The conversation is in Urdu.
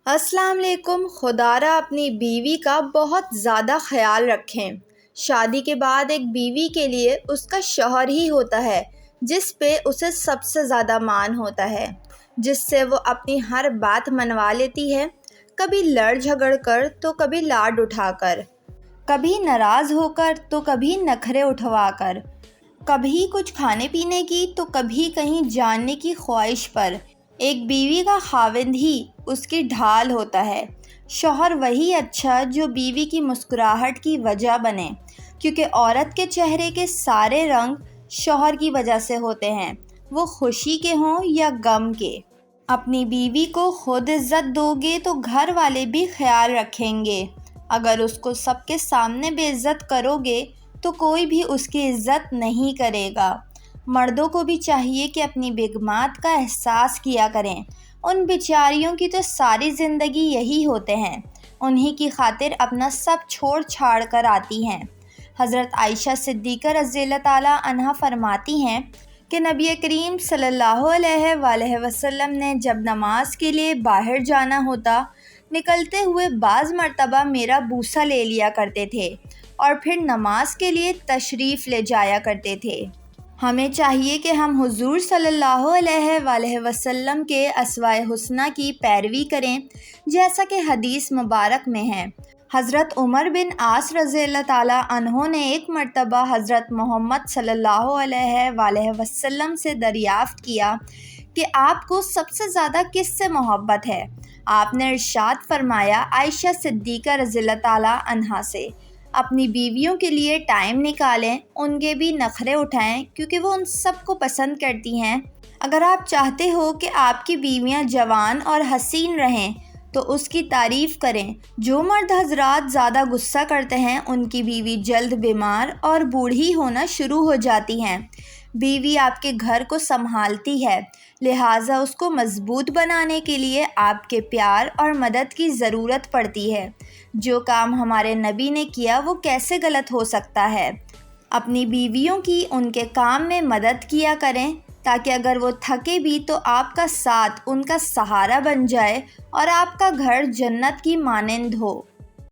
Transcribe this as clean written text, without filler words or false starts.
السلام علیکم۔ خدارا اپنی بیوی کا بہت زیادہ خیال رکھیں۔ شادی کے بعد ایک بیوی کے لیے اس کا شوہر ہی ہوتا ہے جس پہ اسے سب سے زیادہ مان ہوتا ہے، جس سے وہ اپنی ہر بات منوا لیتی ہے، کبھی لڑ جھگڑ کر تو کبھی لاڈ اٹھا کر، کبھی ناراض ہو کر تو کبھی نخرے اٹھوا کر، کبھی کچھ کھانے پینے کی تو کبھی کہیں جانے کی خواہش پر۔ ایک بیوی کا خاوند ہی اس کی ڈھال ہوتا ہے۔ شوہر وہی اچھا جو بیوی کی مسکراہٹ کی وجہ بنے، کیونکہ عورت کے چہرے کے سارے رنگ شوہر کی وجہ سے ہوتے ہیں، وہ خوشی کے ہوں یا غم کے۔ اپنی بیوی کو خود عزت دو گے تو گھر والے بھی خیال رکھیں گے۔ اگر اس کو سب کے سامنے بے عزت کرو گے تو کوئی بھی اس کی عزت نہیں کرے گا۔ مردوں کو بھی چاہیے کہ اپنی بیگمات کا احساس کیا کریں، ان بیچاریوں کی تو ساری زندگی یہی ہوتے ہیں، انہی کی خاطر اپنا سب چھوڑ چھاڑ کر آتی ہیں۔ حضرت عائشہ صدیقہ رضی اللہ تعالیٰ عنہا فرماتی ہیں کہ نبی کریم صلی اللہ علیہ وآلہ وسلم نے جب نماز کے لیے باہر جانا ہوتا، نکلتے ہوئے بعض مرتبہ میرا بوسہ لے لیا کرتے تھے اور پھر نماز کے لیے تشریف لے جایا کرتے تھے۔ ہمیں چاہیے کہ ہم حضور صلی اللہ علیہ وآلہ وسلم کے اسوۂ حسنہ کی پیروی کریں، جیسا کہ حدیث مبارک میں ہے۔ حضرت عمر بن عاص رضی اللہ تعالیٰ عنہ نے ایک مرتبہ حضرت محمد صلی اللہ علیہ وآلہ وسلم سے دریافت کیا کہ آپ کو سب سے زیادہ کس سے محبت ہے؟ آپ نے ارشاد فرمایا، عائشہ صدیقہ رضی اللہ تعالیٰ عنہا سے۔ اپنی بیویوں کے لیے ٹائم نکالیں، ان کے بھی نخرے اٹھائیں کیونکہ وہ ان سب کو پسند کرتی ہیں۔ اگر آپ چاہتے ہو کہ آپ کی بیویاں جوان اور حسین رہیں تو اس کی تعریف کریں۔ جو مرد حضرات زیادہ غصہ کرتے ہیں ان کی بیوی جلد بیمار اور بوڑھی ہونا شروع ہو جاتی ہیں۔ بیوی آپ کے گھر کو سنبھالتی ہے، لہٰذا اس کو مضبوط بنانے کے لیے آپ کے پیار اور مدد کی ضرورت پڑتی ہے۔ جو کام ہمارے نبی نے کیا وہ کیسے غلط ہو سکتا ہے؟ اپنی بیویوں کی ان کے کام میں مدد کیا کریں تاکہ اگر وہ تھکے بھی تو آپ کا ساتھ ان کا سہارا بن جائے اور آپ کا گھر جنت کی مانند ہو۔